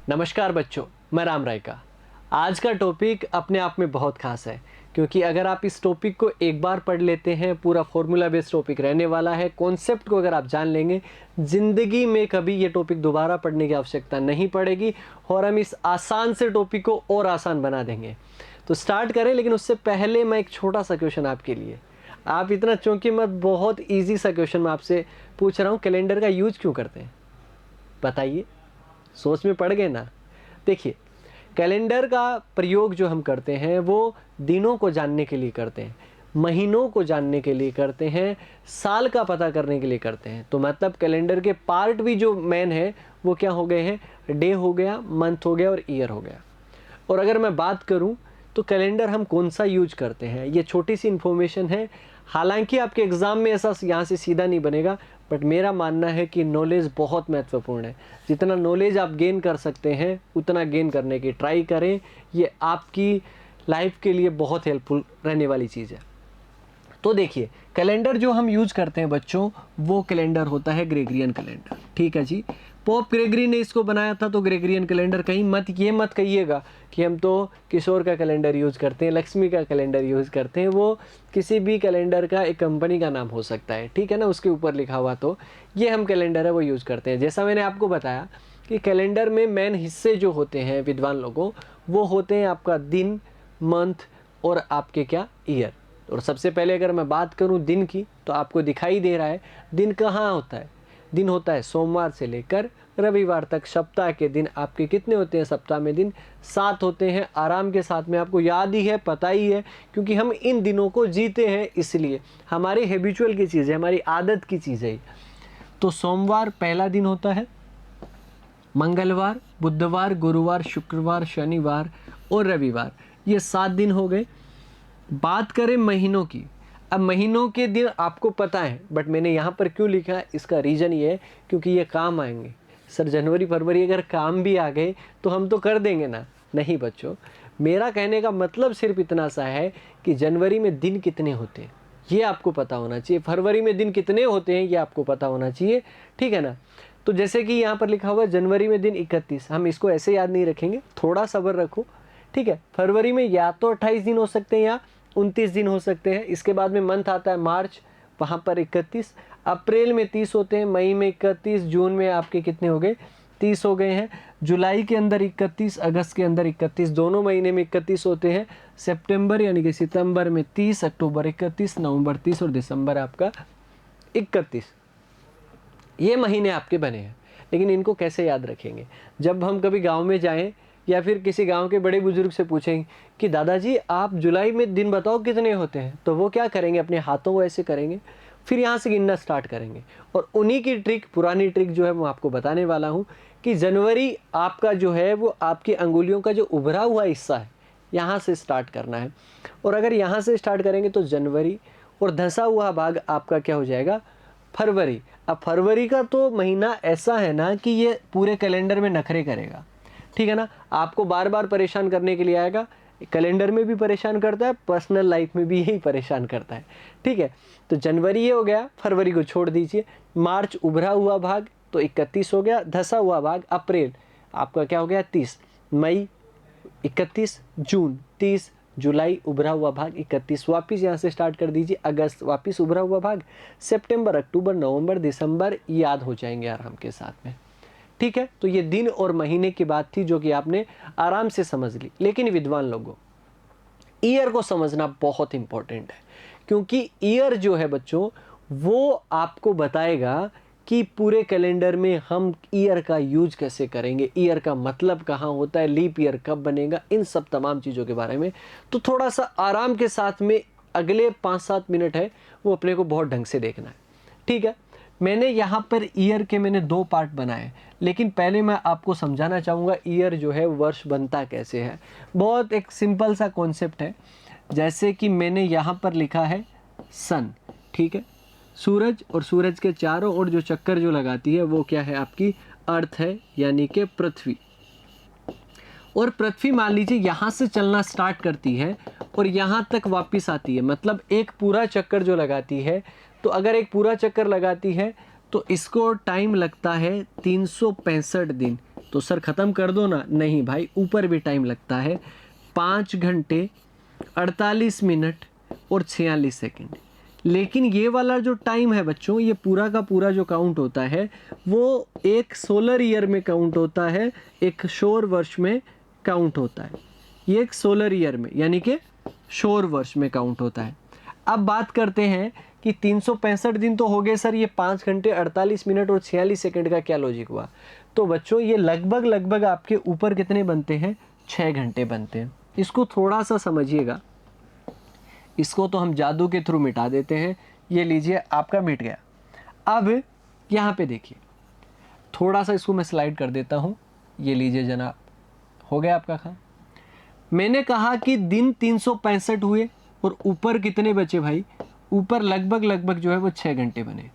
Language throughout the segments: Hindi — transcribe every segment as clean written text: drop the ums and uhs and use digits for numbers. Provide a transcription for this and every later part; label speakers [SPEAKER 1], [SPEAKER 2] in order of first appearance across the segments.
[SPEAKER 1] नमस्कार बच्चों, मैं राम राय का। आज का टॉपिक अपने आप में बहुत खास है, क्योंकि अगर आप इस टॉपिक को एक बार पढ़ लेते हैं, पूरा फॉर्मूला बेस्ड टॉपिक रहने वाला है। कॉन्सेप्ट को अगर आप जान लेंगे, ज़िंदगी में कभी ये टॉपिक दोबारा पढ़ने की आवश्यकता नहीं पड़ेगी और हम इस आसान से टॉपिक को और आसान बना देंगे। तो स्टार्ट करें, लेकिन उससे पहले मैं एक छोटा सा क्वेश्चन आपके लिए। आप इतना चौंकी मत, बहुत ईजी सा क्वेश्चन मैं आपसे पूछ रहा हूँ। कैलेंडर का यूज क्यों करते हैं बताइए? सोच में पड़ गए ना? देखिए, कैलेंडर का प्रयोग जो हम करते हैं वो दिनों को जानने के लिए करते हैं, महीनों को जानने के लिए करते हैं, साल का पता करने के लिए करते हैं। तो मतलब कैलेंडर के पार्ट भी जो मेन है वो क्या हो गए हैं? डे हो गया, मंथ हो गया और ईयर हो गया। और अगर मैं बात करूं तो कैलेंडर हम कौन सा यूज करते हैं, ये छोटी सी इन्फॉर्मेशन है। हालांकि आपके एग्ज़ाम में ऐसा यहाँ से सीधा नहीं बनेगा, बट मेरा मानना है कि नॉलेज बहुत महत्वपूर्ण है। जितना नॉलेज आप गेन कर सकते हैं उतना गेन करने की ट्राई करें। ये आपकी लाइफ के लिए बहुत हेल्पफुल रहने वाली चीज़ है। तो देखिए, कैलेंडर जो हम यूज करते हैं बच्चों, वो कैलेंडर होता है ग्रेगरियन कैलेंडर। ठीक है जी, पोप ग्रेगरी ने इसको बनाया था। तो ग्रेगरियन कैलेंडर कहीं मत कहिएगा कि हम तो किशोर का कैलेंडर यूज़ करते हैं, लक्ष्मी का कैलेंडर यूज़ करते हैं। वो किसी भी कैलेंडर का एक कंपनी का नाम हो सकता है, ठीक है ना, उसके ऊपर लिखा हुआ। तो ये हम कैलेंडर है वो यूज़ करते हैं। जैसा मैंने आपको बताया कि कैलेंडर में मेन हिस्से जो होते हैं विद्वान लोगों, वो होते हैं आपका दिन, मंथ और आपके क्या, ईयर। और सबसे पहले अगर मैं बात करूं दिन की, तो आपको दिखाई दे रहा है दिन कहाँ होता है। दिन होता है सोमवार से लेकर रविवार तक। सप्ताह के दिन आपके कितने होते हैं? सप्ताह में दिन 7 होते हैं। आराम के साथ में, आपको याद ही है, पता ही है, क्योंकि हम इन दिनों को जीते हैं, इसलिए हमारे हैबिचुअल की चीज़ है, हमारी आदत की चीज़ है। तो सोमवार पहला दिन होता है, मंगलवार, बुधवार, गुरुवार, शुक्रवार, शनिवार और रविवार, ये 7 दिन हो गए। बात करें महीनों की, अब महीनों के दिन आपको पता है, बट मैंने यहाँ पर क्यों लिखा है, इसका रीज़न ये है क्योंकि ये काम आएंगे। सर जनवरी फरवरी अगर काम भी आ गए तो हम तो कर देंगे ना? नहीं बच्चों, मेरा कहने का मतलब सिर्फ इतना सा है कि जनवरी में दिन कितने होते हैं ये आपको पता होना चाहिए, फरवरी में दिन कितने होते हैं ये आपको पता होना चाहिए, ठीक है ना। तो जैसे कि यहाँ पर लिखा हुआ है जनवरी में दिन 31, हम इसको ऐसे याद नहीं रखेंगे, थोड़ा सब्र रखो, ठीक है। फरवरी में या तो 28 दिन हो सकते हैं या 29 दिन हो सकते हैं। इसके बाद में मंथ आता है मार्च, वहाँ पर 31, अप्रैल में 30 होते हैं, मई में 31, जून में आपके कितने हो गए? 30 हो गए हैं। जुलाई के अंदर 31, अगस्त के अंदर 31, दोनों महीने में 31 होते हैं। सितंबर यानी कि सितंबर में 30, अक्टूबर 31, नवंबर 30 और दिसंबर आपका 31। ये महीने आपके बने हैं। लेकिन इनको कैसे याद रखेंगे? जब हम कभी गांव में जाएं या फिर किसी गांव के बड़े बुजुर्ग से पूछें कि दादाजी आप जुलाई में दिन बताओ कितने होते हैं, तो वो क्या करेंगे? अपने हाथों को ऐसे करेंगे, फिर यहाँ से गिनना स्टार्ट करेंगे। और उन्हीं की ट्रिक, पुरानी ट्रिक जो है मैं आपको बताने वाला हूँ कि जनवरी आपका जो है वो आपकी अंगुलियों का जो उभरा हुआ हिस्सा है, यहाँ से स्टार्ट करना है। और अगर यहाँ से स्टार्ट करेंगे तो जनवरी, और धंसा हुआ भाग आपका क्या हो जाएगा? फरवरी। अब फरवरी का तो महीना ऐसा है ना कि ये पूरे कैलेंडर में नखरे करेगा, ठीक है ना। आपको बार बार परेशान करने के लिए आएगा, कैलेंडर में भी परेशान करता है, पर्सनल लाइफ में भी यही परेशान करता है, ठीक है। तो जनवरी ये हो गया, फरवरी को छोड़ दीजिए। मार्च उभरा हुआ भाग तो 31 हो गया, धंसा हुआ भाग अप्रैल आपका क्या हो गया? 30, मई 31, जून 30, जुलाई उभरा हुआ भाग 31, वापिस यहाँ से स्टार्ट कर दीजिए। अगस्त वापिस उभरा हुआ भाग, सितंबर, अक्टूबर, नवंबर, दिसंबर याद हो जाएंगे आराम के साथ में, ठीक है। तो ये दिन और महीने की बात थी जो कि आपने आराम से समझ ली। लेकिन विद्वान लोगों, ईयर को समझना बहुत इंपॉर्टेंट है, क्योंकि ईयर जो है बच्चों वो आपको बताएगा कि पूरे कैलेंडर में हम ईयर का यूज कैसे करेंगे, ईयर का मतलब कहाँ होता है, लीप ईयर कब बनेगा, इन सब तमाम चीज़ों के बारे में। तो थोड़ा सा आराम के साथ में अगले 5-7 मिनट है वो अपने को बहुत ढंग से देखना है, ठीक है। मैंने यहाँ पर ईयर के मैंने 2 पार्ट बनाए, लेकिन पहले मैं आपको समझाना चाहूँगा ईयर जो है वर्ष बनता कैसे है। बहुत एक सिंपल सा कॉन्सेप्ट है। जैसे कि मैंने यहाँ पर लिखा है सन, ठीक है, सूरज, और सूरज के चारों ओर जो चक्कर जो लगाती है वो क्या है? आपकी अर्थ है, यानी कि पृथ्वी। और पृथ्वी मान लीजिए यहाँ से चलना स्टार्ट करती है और यहाँ तक वापस आती है, मतलब एक पूरा चक्कर जो लगाती है। तो अगर एक पूरा चक्कर लगाती है तो इसको टाइम लगता है 365 दिन, तो सर ख़त्म कर दो ना, नहीं भाई, ऊपर भी टाइम लगता है। 5 घंटे 48 मिनट और 46 सेकंड। लेकिन ये वाला जो टाइम है बच्चों, ये पूरा का पूरा जो काउंट होता है वो एक सोलर ईयर में काउंट होता है, एक सौर वर्ष में काउंट होता है। ये एक सोलर ईयर में यानी कि सौर वर्ष में काउंट होता है। अब बात करते हैं कि 365 दिन तो हो गए सर, ये 5 घंटे 48 मिनट और 46 सेकंड का क्या लॉजिक हुआ? तो बच्चों ये लगभग आपके ऊपर कितने बनते हैं? 6 घंटे बनते हैं। इसको थोड़ा सा समझिएगा, इसको तो हम जादू के थ्रू मिटा देते हैं। ये लीजिए, आपका मिट गया। अब यहाँ पे देखिए, थोड़ा सा इसको मैं स्लाइड कर देता हूँ। ये लीजिए जनाब, हो गया आपका काम। मैंने कहा कि दिन 365 हुए और ऊपर कितने बचे भाई? ऊपर लगभग जो है वो 6 घंटे बने।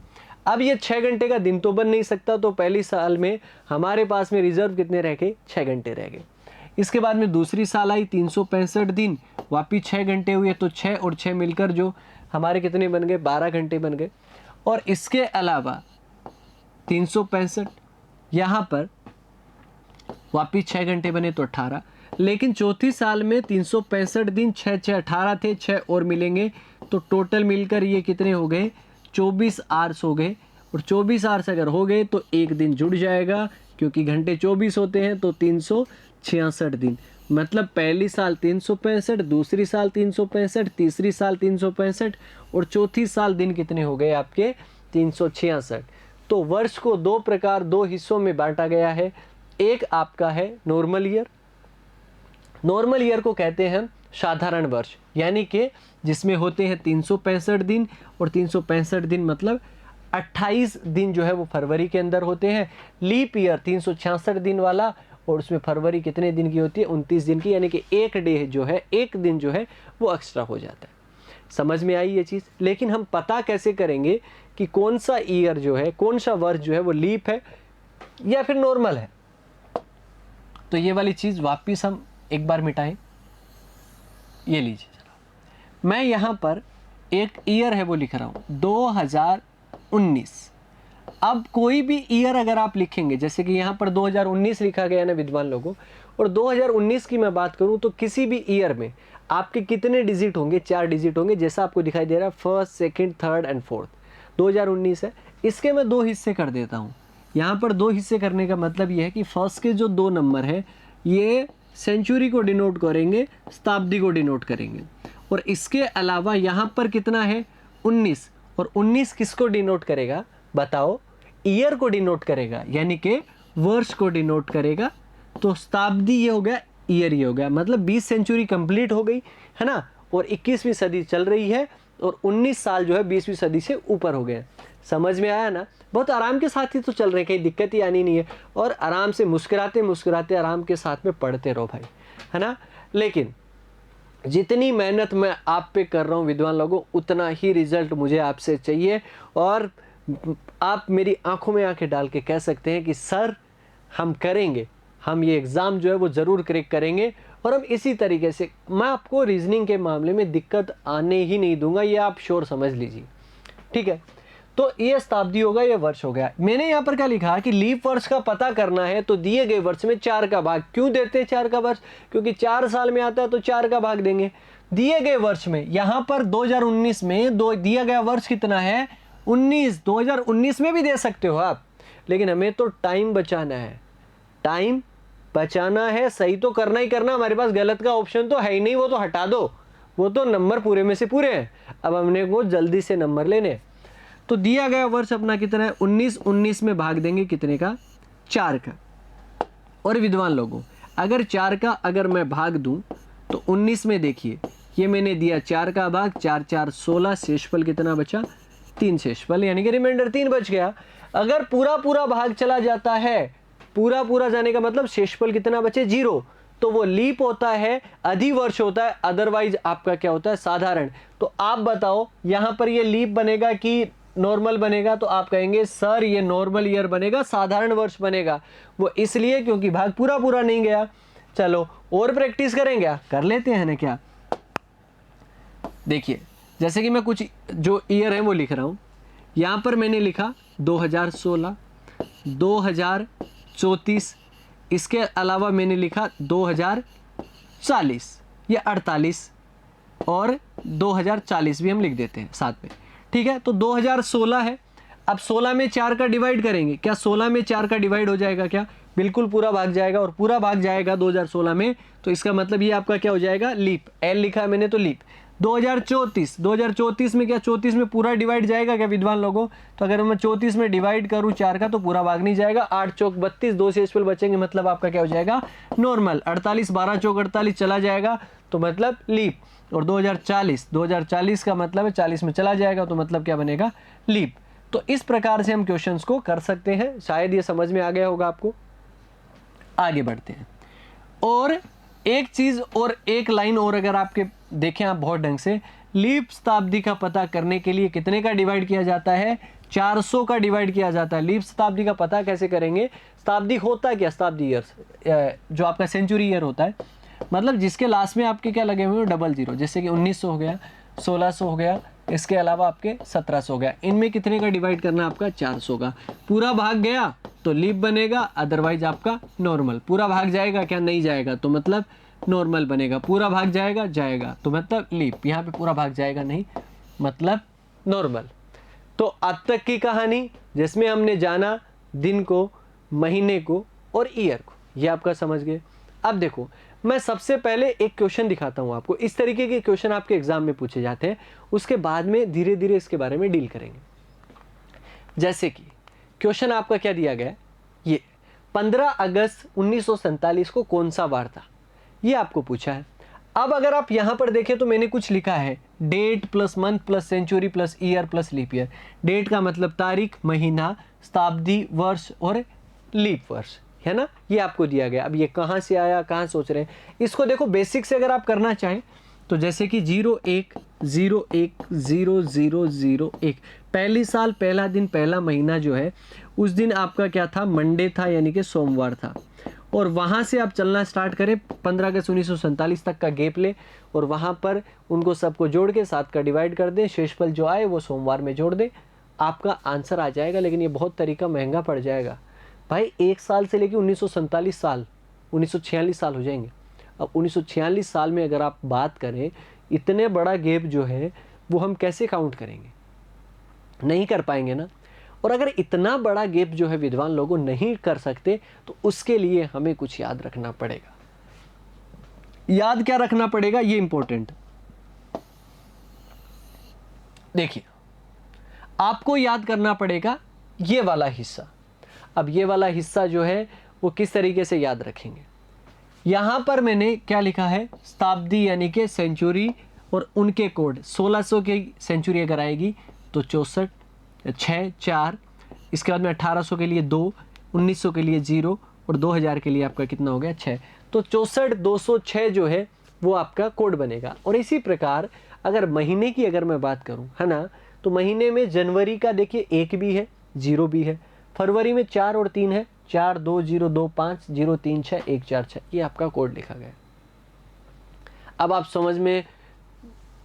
[SPEAKER 1] अब ये 6 घंटे का दिन तो बन नहीं सकता, तो पहली साल में हमारे पास में रिजर्व कितने रह गए? 6 घंटे रह गए। इसके बाद में दूसरी साल आई, 365 दिन, वापिस 6 घंटे हुए, तो 6 और 6 मिलकर जो हमारे कितने बन गए? 12 घंटे बन गए। और इसके अलावा 365, यहाँ पर वापिस 6 घंटे बने तो 18। लेकिन चौथी साल में 365 दिन, 6 6 18 थे, 6 और मिलेंगे, तो टोटल मिलकर ये कितने हो गए? 24 आवर्स हो गए। और 24 आवर्स अगर हो गए तो एक दिन जुड़ जाएगा, क्योंकि घंटे 24 होते हैं, तो 366 दिन। मतलब पहली साल 365, दूसरी साल 365, तीसरी साल 365 और चौथी साल दिन कितने हो गए आपके? 366। तो वर्ष को दो हिस्सों में बांटा गया है। एक आपका है नॉर्मल ईयर। नॉर्मल ईयर को कहते हैं साधारण वर्ष, यानी कि जिसमें होते हैं 365 दिन, और 365 दिन मतलब 28 दिन जो है वो फरवरी के अंदर होते हैं। लीप ईयर 366 दिन वाला, और उसमें फरवरी कितने दिन की होती है? 29 दिन की, यानी कि एक डे जो है, एक दिन जो है वो एक्स्ट्रा हो जाता है। समझ में आई ये चीज़? लेकिन हम पता कैसे करेंगे कि कौन सा ईयर जो है, कौन सा वर्ष जो है वो लीप है या फिर नॉर्मल है? तो ये वाली चीज़ वापिस हम एक बार मिटाएं। ये लीजिए जनाब, मैं यहाँ पर एक ईयर है वो लिख रहा हूँ 2019। अब कोई भी ईयर अगर आप लिखेंगे, जैसे कि यहाँ पर 2019 लिखा गया ना विद्वान लोगों, और 2019 की मैं बात करूँ तो किसी भी ईयर में आपके कितने डिजिट होंगे? 4 डिजिट होंगे, जैसा आपको दिखाई दे रहा है, first, second, third and fourth. 2019 है, इसके मैं 2 हिस्से कर देता हूँ। यहाँ पर 2 हिस्से करने का मतलब ये है कि फर्स्ट के जो 2 नंबर है ये सेंचुरी को डिनोट करेंगे, शताब्दी को डिनोट करेंगे। और इसके अलावा यहाँ पर कितना है? 19। और 19 किसको डिनोट करेगा बताओ? ईयर को डिनोट करेगा, यानी कि वर्ष को डिनोट करेगा। तो शताब्दी ये हो गया, ईयर ये हो गया, मतलब 20 सेंचुरी कंप्लीट हो गई है ना, और 21वीं सदी चल रही है, और 19 साल जो है 20वीं सदी से ऊपर हो गए। समझ में आया ना? बहुत आराम के साथ ही तो चल रहे हैं, कहीं दिक्कत ही आनी नहीं है, और आराम से मुस्कुराते मुस्कुराते आराम के साथ में पढ़ते रहो भाई, है ना। लेकिन जितनी मेहनत मैं आप पे कर रहा हूँ विद्वान लोगों, उतना ही रिजल्ट मुझे आपसे चाहिए। और आप मेरी आंखों में आंखें डाल के कह सकते हैं कि सर हम करेंगे, हम ये एग्ज़ाम जो है वो ज़रूर क्रैक करेंगे, और हम इसी तरीके से, मैं आपको रीजनिंग के मामले में दिक्कत आने ही नहीं दूंगा, ये आप श्योर समझ लीजिए, ठीक है। तो ये शताब्दी होगा, ये वर्ष हो गया। मैंने यहाँ पर क्या लिखा कि लीप वर्ष का पता करना है, तो दिए गए वर्ष में 4 का भाग। क्यों देते हैं 4 का वर्ष? क्योंकि 4 साल में आता है तो 4 का भाग देंगे। दिए गए वर्ष में यहाँ पर 2019 में दिया गया वर्ष कितना है? 19। 2019 में भी दे सकते हो आप, लेकिन हमें तो टाइम बचाना है, टाइम बचाना है। सही तो करना ही करना, हमारे पास गलत का ऑप्शन तो है ही नहीं, वो तो हटा दो, वो तो नंबर पूरे में से पूरे हैं। अब हमने को जल्दी से नंबर लेने। तो दिया गया वर्ष अपना कितना है? 19। 19 में भाग देंगे कितने का? 4 का। और विद्वान लोगों, अगर 4 का अगर मैं भाग दूं तो 19 में देखिए, ये मैंने दिया 4 का भाग, 4 4 16, शेषफल कितना बचा? 3 शेषफल, यानी कि रिमाइंडर 3 बच गया। अगर पूरा पूरा भाग चला जाता है, पूरा पूरा जाने का मतलब शेषफल कितना बचे? 0, तो वो लीप होता है, अधिवर्ष होता है, अदरवाइज आपका क्या होता है? साधारण। तो आप बताओ यहाँ पर ये लीप बनेगा कि नॉर्मल बनेगा? तो आप कहेंगे सर ये नॉर्मल ईयर बनेगा, साधारण वर्ष बनेगा। वो इसलिए क्योंकि भाग पूरा पूरा नहीं गया। चलो और प्रैक्टिस करें क्या? कर लेते हैं ना क्या? देखिए, जैसे कि मैं कुछ जो ईयर है वो लिख रहा हूँ। यहाँ पर मैंने लिखा 2016, 2034, इसके अलावा मैंने लिखा 2040 या 48 और 2040 भी हम लिख देते हैं साथ में, ठीक है। तो 2016 है, अब 16 में 4 का डिवाइड करेंगे, क्या 16 में 4 का डिवाइड हो जाएगा क्या? बिल्कुल पूरा भाग जाएगा, और पूरा भाग जाएगा 2016 में, तो इसका मतलब ये आपका क्या हो जाएगा? लीप। एल लिखा है मैंने तो लीप। 2034 में क्या 34 में पूरा डिवाइड जाएगा क्या विद्वान लोगों? तो अगर मैं 34 में डिवाइड करूं 4 का तो पूरा भाग नहीं जाएगा। 8 चौक 32, 2 शेषफल बचेंगे, मतलब आपका क्या हो जाएगा? नॉर्मल। 48, 12 चौक 48 चला जाएगा तो मतलब लीप। और 2040 का मतलब है 40 में चला जाएगा तो मतलब क्या बनेगा? लीप। तो इस प्रकार से हम क्वेश्चंस को कर सकते हैं। शायद ये समझ में आ गया होगा आपको। आगे बढ़ते हैं। और एक चीज और एक लाइन और अगर आपके देखें आप बहुत ढंग से, लीप शताब्दी का पता करने के लिए कितने का डिवाइड किया जाता है? 400 का डिवाइड किया जाता है। लीप शताब्दी का पता कैसे करेंगे? शताब्दी होता क्या? शताब्दी ईयर्स, जो आपका सेंचुरी ईयर होता है, मतलब जिसके लास्ट में आपके क्या लगे हुए हैं? Double zero. जैसे कि 1900 हो गया, 1600 हो गया, इसके अलावा आपके 1700 हो गया। इनमें कितने का डिवाइड करना आपका? 400 का। पूरा भाग गया तो लीप बनेगा, अदरवाइज आपका नॉर्मल। पूरा भाग जाएगा क्या? नहीं जाएगा, तो मतलब नॉर्मल बनेगा। पूरा भाग जाएगा, जाएगा, तो मतलब लीप। यहाँ पे पूरा भाग जाएगा नहीं, मतलब नॉर्मल। तो अब तक की कहानी जिसमें हमने जाना दिन को, महीने को और ईयर को, ये आपका समझ गए। अब देखो, मैं सबसे पहले एक क्वेश्चन दिखाता हूं आपको। इस तरीके के क्वेश्चन आपके एग्जाम में पूछे जाते हैं, उसके बाद में धीरे धीरे इसके बारे में डील करेंगे। जैसे कि क्वेश्चन आपका क्या दिया गया है, ये 15 अगस्त 1947 को कौन सा वार था, ये आपको पूछा है। अब अगर आप यहां पर देखें तो मैंने कुछ लिखा है, date plus month plus century plus year plus leap year. Date का मतलब तारीख, महीना, शताब्दी, वर्ष और लीप वर्ष, है ना। ये आपको दिया गया। अब ये कहाँ से आया, कहाँ सोच रहे हैं इसको? देखो बेसिक से अगर आप करना चाहें तो जैसे कि 01/01/0001, पहली साल, पहला दिन, पहला महीना जो है उस दिन आपका क्या था? मंडे था, यानी कि सोमवार था। और वहाँ से आप चलना स्टार्ट करें, 15 अगस्त 1947 तक का गैप ले और वहाँ पर उनको सबको जोड़ के 7 का डिवाइड कर दें, शेषफल जो आए वो सोमवार में जोड़ दें, आपका आंसर आ जाएगा। लेकिन ये बहुत तरीका महंगा पड़ जाएगा भाई। 1 साल से लेके 1947 साल, 1946 साल हो जाएंगे। अब 1946 साल में अगर आप बात करें, इतने बड़ा गैप जो है वो हम कैसे काउंट करेंगे? नहीं कर पाएंगे ना। और अगर इतना बड़ा गैप जो है विद्वान लोगों नहीं कर सकते, तो उसके लिए हमें कुछ याद रखना पड़ेगा। याद क्या रखना पड़ेगा? ये इंपॉर्टेंट। देखिए, आपको याद करना पड़ेगा ये वाला हिस्सा। अब ये वाला हिस्सा जो है वो किस तरीके से याद रखेंगे? यहां पर मैंने क्या लिखा है? शताब्दी यानी कि सेंचुरी और उनके कोड। 1600 की सेंचुरी अगर आएगी तो 64, 6, 4, इसके बाद में 1800 के लिए 2, 1900 के लिए 0 और 2000 के लिए आपका कितना हो गया? 6। तो 64, 206 जो है वो आपका कोड बनेगा। और इसी प्रकार अगर महीने की अगर मैं बात करूं, है ना, तो महीने में जनवरी का देखिए 1 भी है, 0 भी है। फरवरी में 4 और 3 है, 4, 2, 0, 2, 5, 0, 3, 6, 1, 4, 6, ये आपका कोड लिखा गया। अब आप समझ में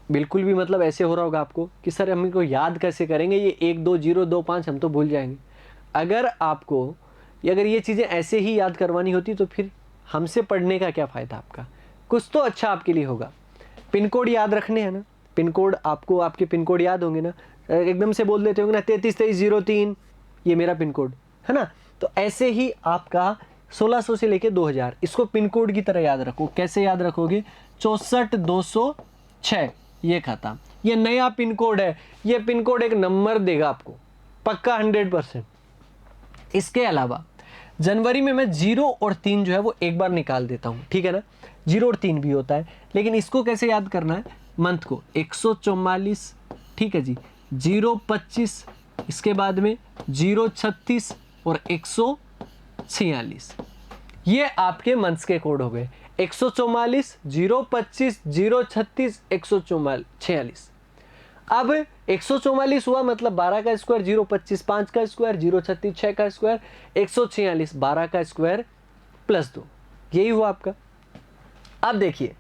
[SPEAKER 1] बिल्कुल भी मतलब ऐसे हो रहा होगा आपको कि सर हम इनको याद कैसे करेंगे? ये 1, 2, 0, 2, 5 हम तो भूल जाएंगे। अगर आपको अगर ये चीज़ें ऐसे ही याद करवानी होती तो फिर हमसे पढ़ने का क्या फ़ायदा आपका? कुछ तो अच्छा आपके लिए होगा। पिन कोड याद रखने हैं ना, पिन कोड आपको, आपके पिन कोड याद होंगे ना, एकदम से बोल देते होंगे ना 332303, ये मेरा पिन कोड है ना। तो ऐसे ही आपका 1600 से लेके 2000, इसको पिन कोड की तरह याद रखो। कैसे याद रखोगे? 64,206 ये खाता, ये नया पिन कोड है। ये पिन कोड एक नंबर देगा आपको पक्का 100%। इसके अलावा जनवरी में मैं 0 और 3 जो है वो एक बार निकाल देता हूं, ठीक है ना। 0 और 3 भी होता है, लेकिन इसको कैसे याद करना है? मंथ को 144, ठीक है जी, 025, इसके बाद में 036 और 146, ये आपके मंथ्स के कोड हो गए। 144, 025, 036, 146। अब 144 हुआ मतलब 12 का स्क्वायर, 025 5 का स्क्वायर, 036 6 का स्क्वायर, 146 12 का स्क्वायर प्लस 2, यही हुआ आपका। अब देखिए,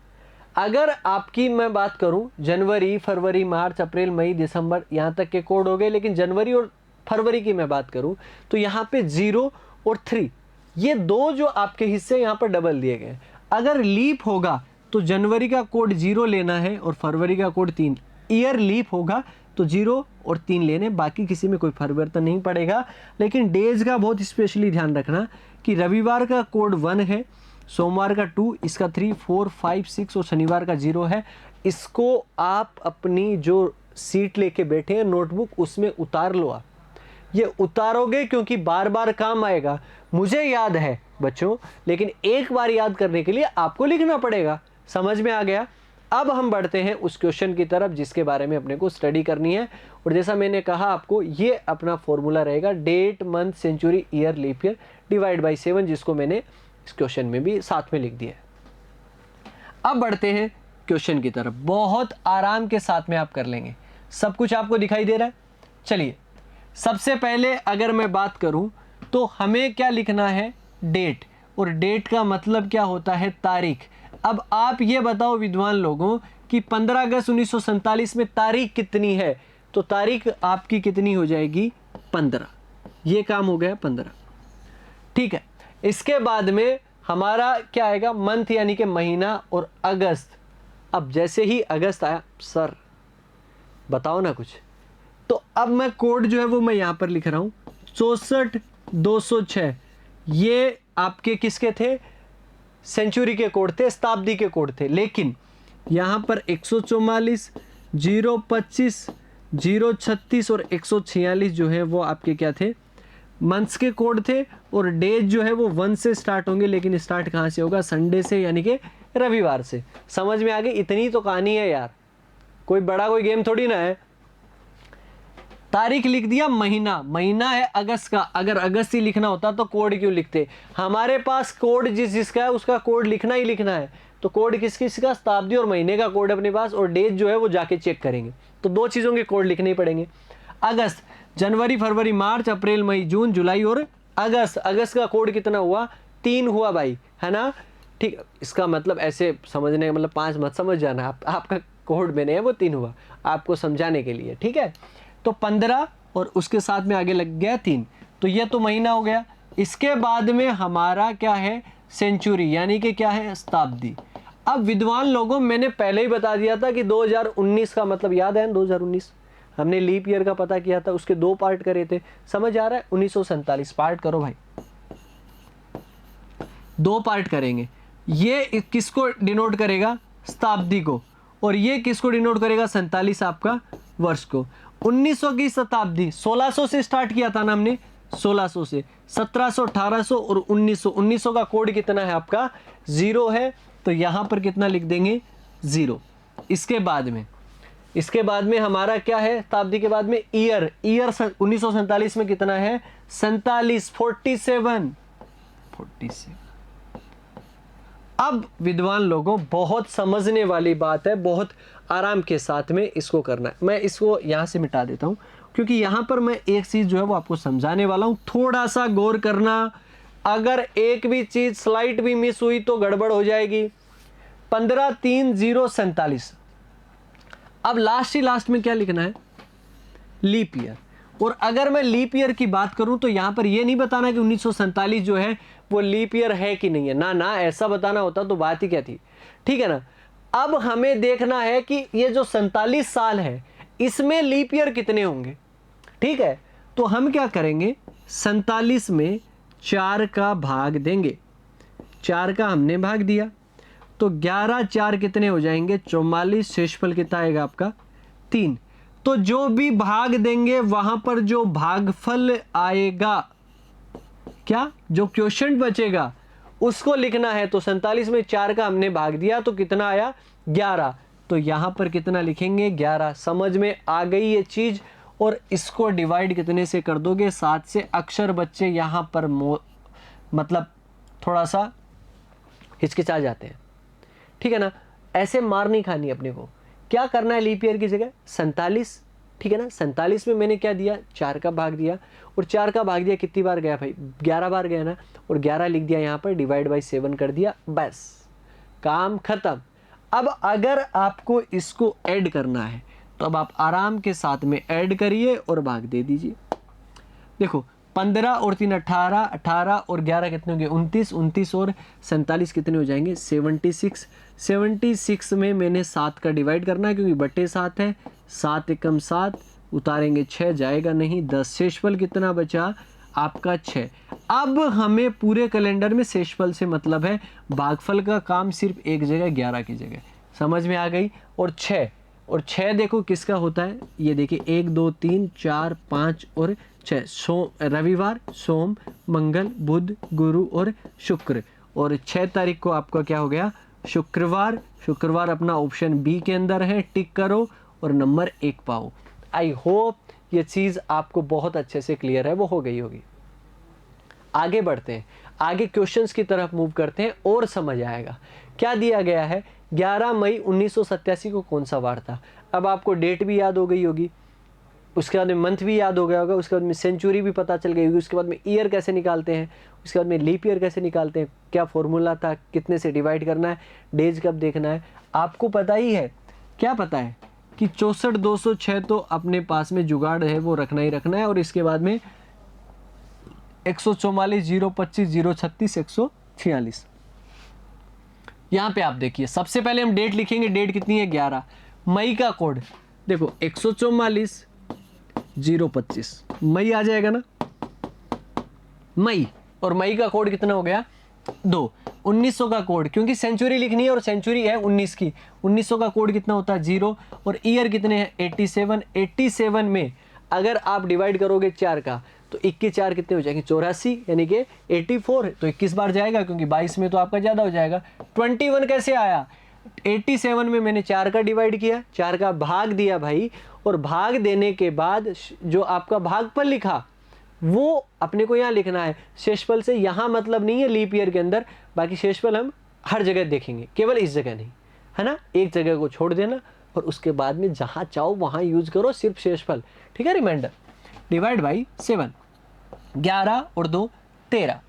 [SPEAKER 1] अगर आपकी मैं बात करूं जनवरी, फरवरी, मार्च, अप्रैल, मई, दिसंबर, यहां तक के कोड हो गए। लेकिन जनवरी और फरवरी की मैं बात करूं तो यहां पे 0 और 3, ये दो जो आपके हिस्से यहाँ पर डबल दिए गए। अगर लीप होगा तो जनवरी का कोड 0 लेना है और फरवरी का कोड 3। ईयर लीप होगा तो 0 और 3 लेने, बाकी किसी में कोई परिवर्तन नहीं पड़ेगा। लेकिन डेज का बहुत स्पेशली ध्यान रखना कि रविवार का कोड 1 है, सोमवार का 2, इसका 3, 4, 5, 6 और शनिवार का 0 है। इसको आप अपनी जो सीट लेके बैठे हैं नोटबुक, उसमें उतार लो। आप ये उतारोगे क्योंकि बार बार काम आएगा। मुझे याद है बच्चों, लेकिन एक बार याद करने के लिए आपको लिखना पड़ेगा। समझ में आ गया? अब हम बढ़ते हैं उस क्वेश्चन की तरफ जिसके बारे में अपने को स्टडी करनी है। और जैसा मैंने कहा आपको, ये अपना फॉर्मूला रहेगा date, month, century, year, leap year divide by 7, जिसको मैंने इस क्वेश्चन में भी साथ में लिख दिया है। अब बढ़ते हैं क्वेश्चन की तरफ। बहुत आराम के साथ में आप कर लेंगे। सब कुछ आपको दिखाई दे रहा है? चलिए, सबसे पहले अगर मैं बात करूं तो हमें क्या लिखना है? डेट। और डेट का मतलब क्या होता है? तारीख। अब आप ये बताओ विद्वान लोगों कि 15 अगस्त 1947 में तारीख कितनी है? तो तारीख आपकी कितनी हो जाएगी? 15। ये काम हो गया 15। ठीक है। इसके बाद में हमारा क्या आएगा? मंथ यानी कि महीना और अगस्त। अब जैसे ही अगस्त आया, सर बताओ ना कुछ, तो अब मैं कोड जो है वो मैं यहां पर लिख रहा हूं 64,206। ये आपके किसके थे? सेंचुरी के कोड थे, शताब्दी के कोड थे। लेकिन यहां पर 144, 025, 036 और 146 जो है वो आपके क्या थे? मंथ्स के कोड थे। और डेज जो है वो 1 से स्टार्ट होंगे, लेकिन स्टार्ट कहां से होगा? संडे से, यानी कि रविवार से। समझ में आ गई? इतनी तो कहानी है यार, कोई बड़ा कोई गेम थोड़ी ना है। तारीख लिख दिया, महीना, महीना है अगस्त का। अगर अगस्त ही लिखना होता तो कोड क्यों लिखते? हमारे पास कोड जिसका है उसका कोड लिखना ही लिखना है। तो कोड किस का? शताब्दी और महीने का कोड अपने पास, और डेट जो है वो जाके चेक करेंगे। तो दो चीज़ों के कोड लिखने ही पड़ेंगे। अगस्त, जनवरी, फरवरी, मार्च, अप्रैल, मई, जून, जुलाई और अगस्त। अगस्त का कोड कितना हुआ? 3 हुआ भाई, है ना? ठीक। इसका मतलब ऐसे समझने, मतलब 5 मत समझ जाना, आपका कोड मैंने है वो 3 हुआ, आपको समझाने के लिए। ठीक है। तो 15 और उसके साथ में आगे लग गया 3। तो ये तो महीना हो गया। इसके बाद में हमारा क्या है? सेंचुरी, यानी कि क्या है? शताब्दी। अब विद्वान लोगों, मैंने पहले ही बता दिया था कि 2019 का मतलब याद है? 2019 हमने लीप ईयर का पता किया था, उसके 2 पार्ट करे थे। समझ आ रहा है? 1947 पार्ट करो भाई, 2 पार्ट करेंगे। ये किसको डिनोट करेगा? शताब्दी को। और ये किसको डिनोट करेगा? 47 आपका वर्ष को। 1900 की शताब्दी 1600 से स्टार्ट किया था ना हमने, 1600 से 1700, 1800 और 1900। 1900 का कोड कितना है आपका? 0 है। तो यहां पर कितना लिख देंगे? 0। इसके बाद में हमारा क्या है? शताब्दी के बाद में ईयर। ईयर 1947 में कितना है? 47, 47। अब विद्वान लोगों, बहुत समझने वाली बात है, बहुत आराम के साथ में इसको करना है। मैं इसको यहाँ से मिटा देता हूँ, क्योंकि यहाँ पर मैं एक चीज़ जो है वो आपको समझाने वाला हूँ। थोड़ा सा गौर करना। अगर एक भी चीज़ स्लाइट भी मिस हुई तो गड़बड़ हो जाएगी। 15/3/047। अब लास्ट में क्या लिखना है? Leap year. और अगर मैं लीप ईयर की बात करूं तो यहां पर यह नहीं बताना कि 1947 जो है वो लीप ईयर है कि नहीं है। ना, ऐसा बताना होता तो बात ही क्या थी। ठीक है ना? अब हमें देखना है कि ये जो 47 साल है इसमें लीप ईयर कितने होंगे। ठीक है। तो हम क्या करेंगे? 47 में 4 का भाग देंगे। 4 का हमने भाग दिया तो 11 4 कितने हो जाएंगे? 44। शेषफल कितना आएगा आपका? 3। तो जो भी भाग देंगे वहां पर जो भागफल आएगा, क्या जो क्वोशिएंट बचेगा उसको लिखना है। तो 47 में 4 का हमने भाग दिया तो कितना आया? 11। तो यहां पर कितना लिखेंगे? 11। समझ में आ गई ये चीज? और इसको डिवाइड कितने से कर दोगे? 7 से। अक्षर बच्चे यहां पर मतलब थोड़ा सा हिचकिचा जाते हैं। ठीक है ना? ऐसे मार नहीं खानी अपने को। क्या करना है लीप ईयर की जगह? 47। ठीक है ना? 47 में मैंने क्या दिया? 4 का भाग दिया। और 4 का भाग दिया कितनी बार गया भाई? 11 बार गया ना। और 11 लिख दिया यहाँ पर, डिवाइड बाई 7 कर दिया, बस काम खत्म। अब अगर आपको इसको ऐड करना है तो अब आप आराम के साथ में ऐड करिए और भाग दे दीजिए। देखो 15 और 3 18, 18 और 11 कितने होंगे 29, 29 और 47 कितने हो जाएंगे 76। 76 में मैंने 7 का डिवाइड करना है क्योंकि बटे 7 है, 7 एकम 7, उतारेंगे 6 जाएगा नहीं, 10। शेषफल कितना बचा आपका 6। अब हमें पूरे कैलेंडर में शेषफल से मतलब है, भागफल का काम सिर्फ एक जगह 11 की जगह, समझ में आ गई। और 6 देखो किसका होता है, ये देखिए 1 2 3 4 5 और 6, रविवार, सोम, मंगल, बुध, गुरु और शुक्र। और 6 तारीख को आपका क्या हो गया शुक्रवार। शुक्रवार अपना ऑप्शन बी के अंदर है, टिक करो और नंबर 1 पाओ। आई होप ये चीज़ आपको बहुत अच्छे से क्लियर है, वो हो गई होगी। आगे बढ़ते हैं, आगे क्वेश्चंस की तरफ मूव करते हैं और समझ आएगा। क्या दिया गया है, 11 मई 1987 को कौन सा वार था। अब आपको डेट भी याद हो गई होगी, उसके बाद में मंथ भी याद हो गया होगा, उसके बाद में सेंचुरी भी पता चल गई होगी, उसके बाद में ईयर कैसे निकालते हैं, उसके बाद में लीप ईयर कैसे निकालते हैं, क्या फॉर्मूला था, कितने से डिवाइड करना है, डेज कब देखना है, आपको पता ही है। क्या पता है कि 64 206 तो अपने पास में जुगाड़ है, वो रखना ही रखना है। और इसके बाद में 144 025 036 146। यहाँ पे आप देखिए, सबसे पहले हम डेट लिखेंगे, डेट कितनी है 11। मई का कोड देखो 144 025, मई आ जाएगा ना, मई। और मई का कोड कितना हो गया 2। 1900 का कोड, क्योंकि सेंचुरी लिखनी है और सेंचुरी है 19 की, 1900 का कोड कितना होता है 0। और ईयर कितने हैं 87। 87 में अगर आप डिवाइड करोगे 4 का तो 21 4 कितने हो जाएंगे 84, यानी कि 84 तो 21 बार जाएगा, क्योंकि 22 में तो आपका ज़्यादा हो जाएगा। 21 कैसे आया, 87 में मैंने 4 का डिवाइड किया, 4 का भाग दिया भाई, और भाग देने के बाद जो आपका भागफल लिखा वो अपने को यहाँ लिखना है। शेषफल से यहाँ मतलब नहीं है लीप ईयर के अंदर, बाकी शेषफल हम हर जगह देखेंगे, केवल इस जगह नहीं, है ना। एक जगह को छोड़ देना और उसके बाद में जहाँ चाहो वहाँ यूज करो सिर्फ शेषफल, ठीक है। रिमाइंडर डिवाइड बाई 7, 11 और 2 13,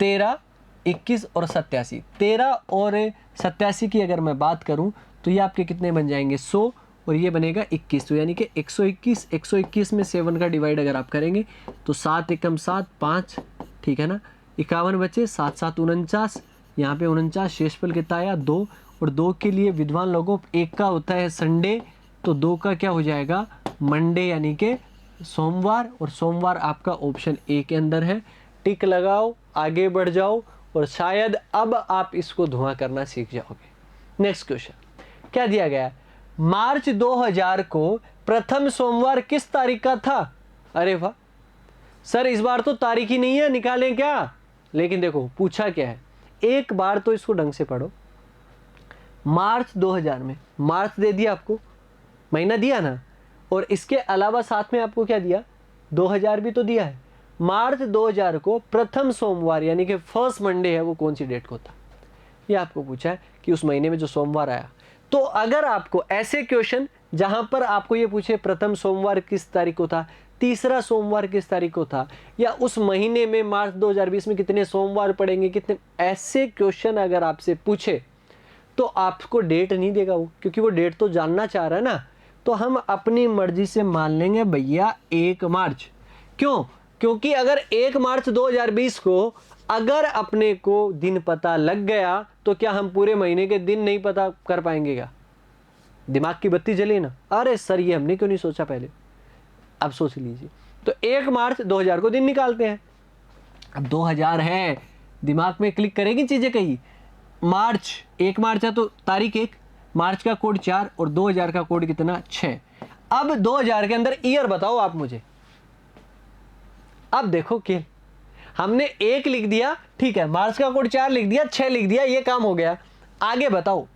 [SPEAKER 1] 13 21 और 87। 13 और 87 की अगर मैं बात करूं तो ये आपके कितने बन जाएंगे 100 और ये बनेगा 21, तो यानी कि 121। 121 में 7 का डिवाइड अगर आप करेंगे तो 7 एकम 7 5, ठीक है ना। 51 बचे, 7 7 49, यहाँ पे 49। शेषफल कितना आया 2, और 2 के लिए विद्वान लोगों 1 का होता है संडे, तो 2 का क्या हो जाएगा मंडे, यानी कि सोमवार। और सोमवार आपका ऑप्शन ए के अंदर है, टिक लगाओ, आगे बढ़ जाओ और शायद अब आप इसको धुआं करना सीख जाओगे। नेक्स्ट क्वेश्चन क्या दिया गया है, मार्च 2000 को प्रथम सोमवार किस तारीख का था। अरे वाह सर, इस बार तो तारीख ही नहीं है, निकालें क्या। लेकिन देखो पूछा क्या है, एक बार तो इसको ढंग से पढ़ो। मार्च 2000 में मार्च दे दिया आपको, महीना दिया ना, और इसके अलावा साथ में आपको क्या दिया 2000 भी तो दिया है। मार्च 2000 को प्रथम सोमवार यानी कि फर्स्ट मंडे है, वो कौन सी डेट को था, ये आपको पूछा है कि उस महीने में जो सोमवार आया। तो अगर आपको ऐसे क्वेश्चन जहां पर आपको ये पूछे प्रथम सोमवार किस तारीख को था, तीसरा सोमवार किस तारीख को था, या उस महीने में मार्च 2020 में कितने सोमवार पड़ेंगे, कितने, ऐसे क्वेश्चन अगर आपसे पूछे तो आपको डेट नहीं देगा वो, क्योंकि वो डेट तो जानना चाह रहा है ना। तो हम अपनी मर्जी से मान लेंगे भैया 1 मार्च। क्यों, क्योंकि अगर 1 मार्च 2020 को अगर अपने को दिन पता लग गया तो क्या हम पूरे महीने के दिन नहीं पता कर पाएंगे क्या। दिमाग की बत्ती जली ना, अरे सर ये हमने क्यों नहीं सोचा पहले, अब सोच लीजिए। तो 1 मार्च 2000 को दिन निकालते हैं, अब 2000 है, दिमाग में क्लिक करेगी चीजें कहीं। मार्च 1 मार्च है तो तारीख 1, मार्च का कोड 4 और 2000 का कोड कितना 6। अब 2000 के अंदर ईयर बताओ आप मुझे। अब देखो कि हमने 1 लिख दिया, ठीक है, मार्च का कोड 4 लिख दिया, 6 लिख दिया, ये काम हो गया। आगे बताओ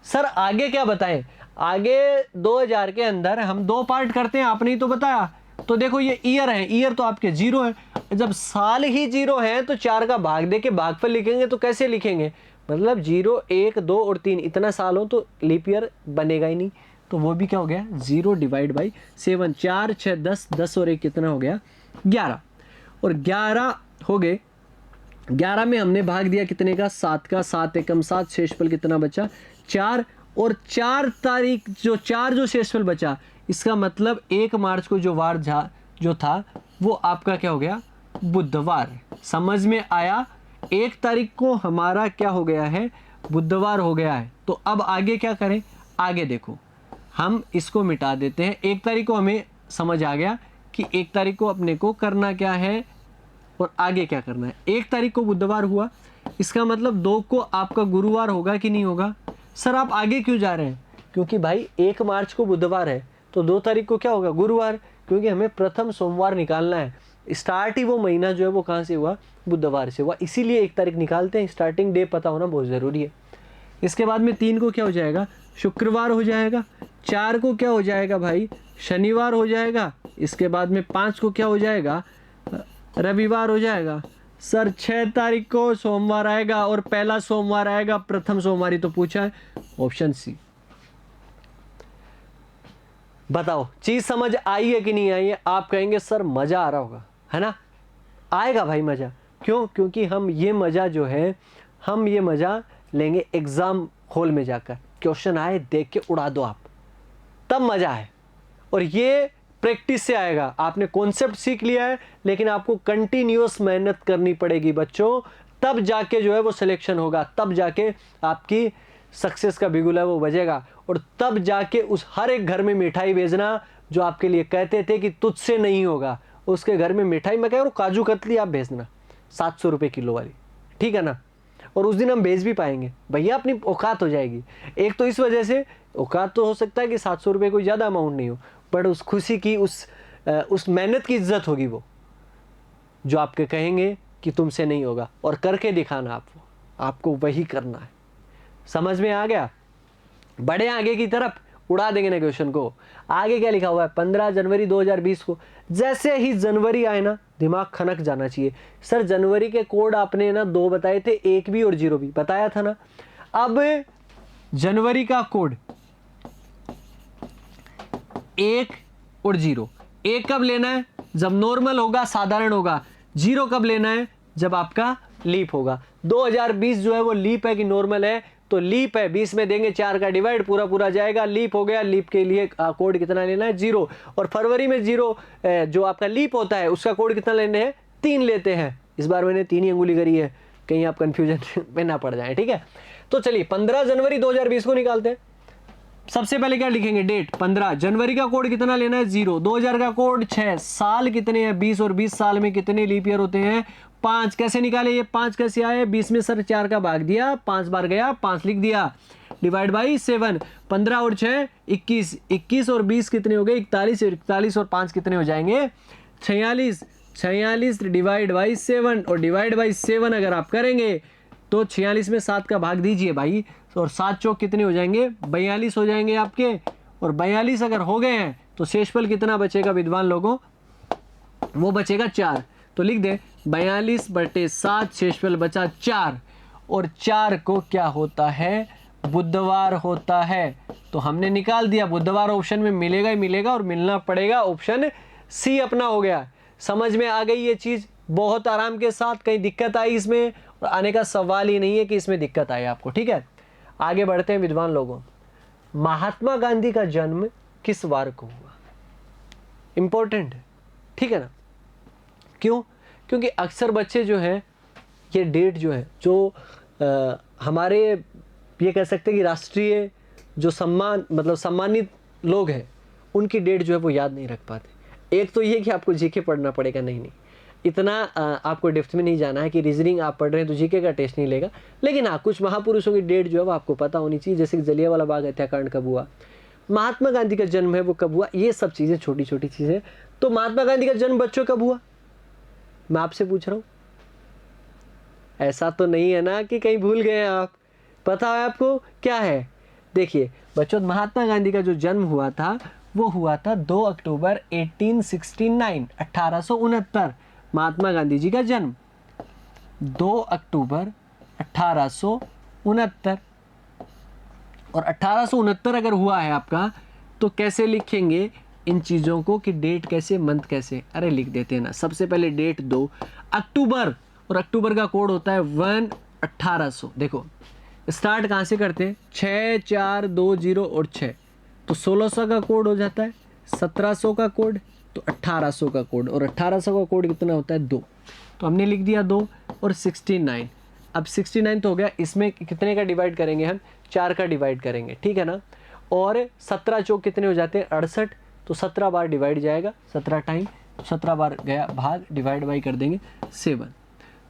[SPEAKER 1] सर, आगे क्या बताएं। आगे 2000 के अंदर हम 2 पार्ट करते हैं, आपने ही तो बताया। तो देखो ये ईयर है, ईयर तो आपके 0 है। जब साल ही 0 है तो 4 का भाग दे के भागफल लिखेंगे तो कैसे लिखेंगे, मतलब 0 1 2 और 3 इतना साल हो तो लीप ईयर बनेगा ही नहीं। तो वो भी क्या हो गया 0 डिवाइड बाई 7, 4 6 10, 10 और 1 कितना हो गया 11, और 11 हो गए। 11 में हमने भाग दिया कितने का 7 का, 7 एकम 7, शेषफल कितना बचा 4, और 4 तारीख जो 4 जो शेषफल बचा, इसका मतलब 1 मार्च को जो वार जो था वो आपका क्या हो गया बुधवार। समझ में आया? 1 तारीख को हमारा क्या हो गया है, बुधवार हो गया है। तो अब आगे क्या करें, आगे देखो, हम इसको मिटा देते हैं। 1 तारीख को हमें समझ आ गया कि 1 तारीख को अपने को करना क्या है और आगे क्या करना है। 1 तारीख को बुधवार हुआ, इसका मतलब 2 को आपका गुरुवार होगा कि नहीं होगा। सर आप आगे क्यों जा रहे हैं, क्योंकि भाई 1 मार्च को बुधवार है तो 2 तारीख को क्या होगा, गुरुवार, क्योंकि हमें प्रथम सोमवार निकालना है। स्टार्ट ही वो महीना जो है वो कहाँ से हुआ, बुधवार से हुआ, इसीलिए 1 तारीख निकालते हैं। स्टार्टिंग डे पता होना बहुत ज़रूरी है। इसके बाद में 3 को क्या हो जाएगा, शुक्रवार हो जाएगा। 4 को क्या हो जाएगा भाई, शनिवार हो जाएगा। इसके बाद में 5 को क्या हो जाएगा, रविवार हो जाएगा। सर 6 तारीख को सोमवार आएगा और पहला सोमवार आएगा, प्रथम सोमवार ही तो पूछा है, ऑप्शन सी। बताओ चीज समझ आई है कि नहीं आई है। आप कहेंगे सर मजा आ रहा होगा, है ना, आएगा भाई मजा। क्यों, क्योंकि हम ये मजा जो है, हम ये मजा लेंगे एग्जाम हॉल में जाकर, क्वेश्चन आए देख के उड़ा दो आप, तब मजा है। और ये प्रैक्टिस से आएगा। आपने कॉन्सेप्ट सीख लिया है, लेकिन आपको कंटिन्यूअस मेहनत करनी पड़ेगी बच्चों, तब जाके जो है वो सिलेक्शन होगा, तब जाके आपकी सक्सेस का बिगुल है वो बजेगा। और तब जाके उस हर एक घर में मिठाई भेजना जो आपके लिए कहते थे कि तुझसे नहीं होगा, उसके घर में मिठाई में क्या, और काजू कतली आप भेजना 700 रुपये किलो वाली, ठीक है ना। और उस दिन हम भेज भी पाएंगे, भैया अपनी औकात हो जाएगी। एक तो इस वजह से औकात तो हो सकता है कि 700 रुपये कोई ज़्यादा अमाउंट नहीं हो, बट उस खुशी की, उस मेहनत की इज्जत होगी वो, जो आपके कहेंगे कि तुमसे नहीं होगा, और करके दिखाना आपको वही करना है। समझ में आ गया? बड़े आगे की तरफ, उड़ा देंगे ना क्वेश्चन को। आगे क्या लिखा हुआ है, 15 जनवरी 2020 को। जैसे ही जनवरी आए ना, दिमाग खनक जाना चाहिए। सर जनवरी के कोड आपने ना 2 बताए थे, 1 भी और 0 भी बताया था ना। अब जनवरी का कोड 1 और 0। 1 कब लेना है, जब नॉर्मल होगा, साधारण होगा। 0 कब लेना है, जब आपका लीप होगा। 2020 जो है वो लीप है कि नॉर्मल है, तो लीप है, 20 में देंगे 4 का डिवाइड, पूरा पूरा जाएगा, लीप हो गया। लीप के लिए कोड कितना लेना है, 0। और फरवरी में 0 जो आपका लीप होता है उसका कोड कितना लेने हैं, 3 लेते हैं। इस बार मैंने 3 ही अंगुली करी है, कहीं आप कंफ्यूजन में ना पड़ जाए, ठीक है। तो चलिए 15 जनवरी 2020 को निकालते हैं। सबसे पहले क्या लिखेंगे, डेट 15। जनवरी का कोड कितना लेना है, 0। 2000 का कोड 6। साल कितने हैं, 20, और 20 साल में कितने लीप ईयर होते हैं, 5। कैसे निकाले ये 5 कैसे आए, 20 में सर 4 का भाग दिया, 5 बार गया, 5 लिख दिया, डिवाइड बाई 7। 15 और 6 21, 21 और 20 कितने हो गए, 41। 41 और 5 कितने हो जाएंगे, 46। 46 डिवाइड बाई 7, और डिवाइड बाई 7 अगर आप करेंगे तो 46 में 7 का भाग दीजिए भाई, और 7 चौक कितने हो जाएंगे, 42 हो जाएंगे आपके। और 42 अगर हो गए हैं तो शेषफल कितना बचेगा विद्वान लोगों, वो बचेगा 4। तो लिख दे 42/7, शेषफल बचा 4, और 4 को क्या होता है, बुधवार होता है। तो हमने निकाल दिया, बुधवार ऑप्शन में मिलेगा ही मिलेगा, और मिलना पड़ेगा, ऑप्शन सी अपना हो गया। समझ में आ गई ये चीज बहुत आराम के साथ, कहीं दिक्कत आई इसमें, और आने का सवाल ही नहीं है कि इसमें दिक्कत आई आपको, ठीक है। आगे बढ़ते हैं विद्वान लोगों। महात्मा गांधी का जन्म किस वार को हुआ, इंपॉर्टेंट है, ठीक है ना। क्यों, क्योंकि अक्सर बच्चे जो है ये डेट जो है, जो हमारे ये कह सकते हैं कि राष्ट्रीय जो सम्मानित लोग हैं, उनकी डेट जो है वो याद नहीं रख पाते। एक तो ये कि आपको जीके पढ़ना पड़ेगा, नहीं इतना आपको डेप्थ में नहीं जाना है कि रीजनिंग आप पढ़ रहे हैं तो जीके का टेस्ट नहीं लेगा, लेकिन हाँ कुछ महापुरुषों की डेट जो है वो आपको पता होनी चाहिए। जैसे कि जलियांवाला बाग हत्याकांड कब हुआ, महात्मा गांधी का जन्म है वो कब हुआ, ये सब चीज़ें छोटी छोटी चीज़ें। तो महात्मा गांधी का जन्म बच्चों कब हुआ, मैं आपसे पूछ रहा हूँ। ऐसा तो नहीं है ना कि कहीं भूल गए आप, पता है आपको क्या है। देखिए बच्चों, महात्मा गांधी का जो जन्म हुआ था वो हुआ था 2 अक्टूबर 1869, 1869। महात्मा गांधी जी का जन्म 2 अक्टूबर 1869। और 1869 अगर हुआ है आपका, तो कैसे लिखेंगे इन चीज़ों को कि डेट कैसे, मंथ कैसे, अरे लिख देते हैं ना। सबसे पहले डेट 2 अक्टूबर, और अक्टूबर का कोड होता है 1 1800। देखो स्टार्ट कहाँ से करते हैं, 6 4 2 0 और 6, तो 1600 का कोड हो जाता है, 1700 का कोड, तो 1800 का कोड, और 1800 का कोड कितना होता है 2। तो हमने लिख दिया 2 और 69। अब 69 तो हो गया, इसमें कितने का डिवाइड करेंगे हम, 4 का डिवाइड करेंगे, ठीक है ना। और 17 चौक कितने हो जाते हैं, 68, तो 17 बार डिवाइड जाएगा, 17 टाइम, 17 बार गया भाग, डिवाइड बाई कर देंगे 7।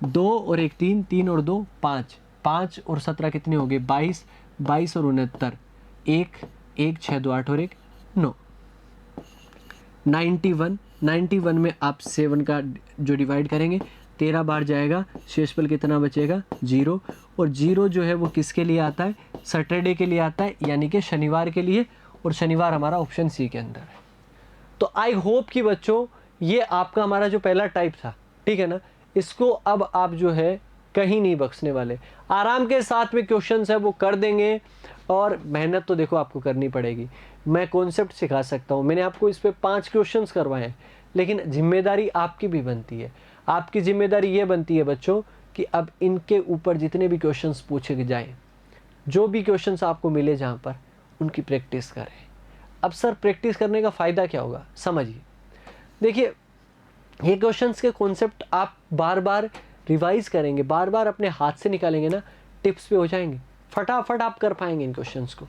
[SPEAKER 1] 2 और 1 3, 3 और 2 5, 5 और 17 कितने हो गए 22, 22 और 69, 1 1 6 2 8 और 1 9, 91। 91 में आप 7 का जो डिवाइड करेंगे 13 बार जाएगा, शेषफल कितना बचेगा 0। और 0 जो है वो किसके लिए आता है, सैटरडे के लिए आता है, यानी कि शनिवार के लिए, और शनिवार हमारा ऑप्शन सी के अंदर है। तो आई होप कि बच्चों ये आपका हमारा जो पहला टाइप था, ठीक है ना, इसको अब आप जो है कहीं नहीं बख्शने वाले, आराम के साथ में क्वेश्चंस है वो कर देंगे। और मेहनत तो देखो आपको करनी पड़ेगी, मैं कॉन्सेप्ट सिखा सकता हूँ, मैंने आपको इस पे 5 क्वेश्चंस करवाए हैं, लेकिन जिम्मेदारी आपकी भी बनती है। आपकी जिम्मेदारी ये बनती है बच्चों कि अब इनके ऊपर जितने भी क्वेश्चंस पूछे जाएं, जो भी क्वेश्चंस आपको मिले जहाँ पर, उनकी प्रैक्टिस करें। अब सर प्रैक्टिस करने का फ़ायदा क्या होगा, समझिए। देखिए ये क्वेश्चंस के कॉन्सेप्ट आप बार बार रिवाइज करेंगे, बार बार अपने हाथ से निकालेंगे ना, टिप्स पे हो जाएंगे, फटाफट आप कर पाएंगे इन क्वेश्चंस को।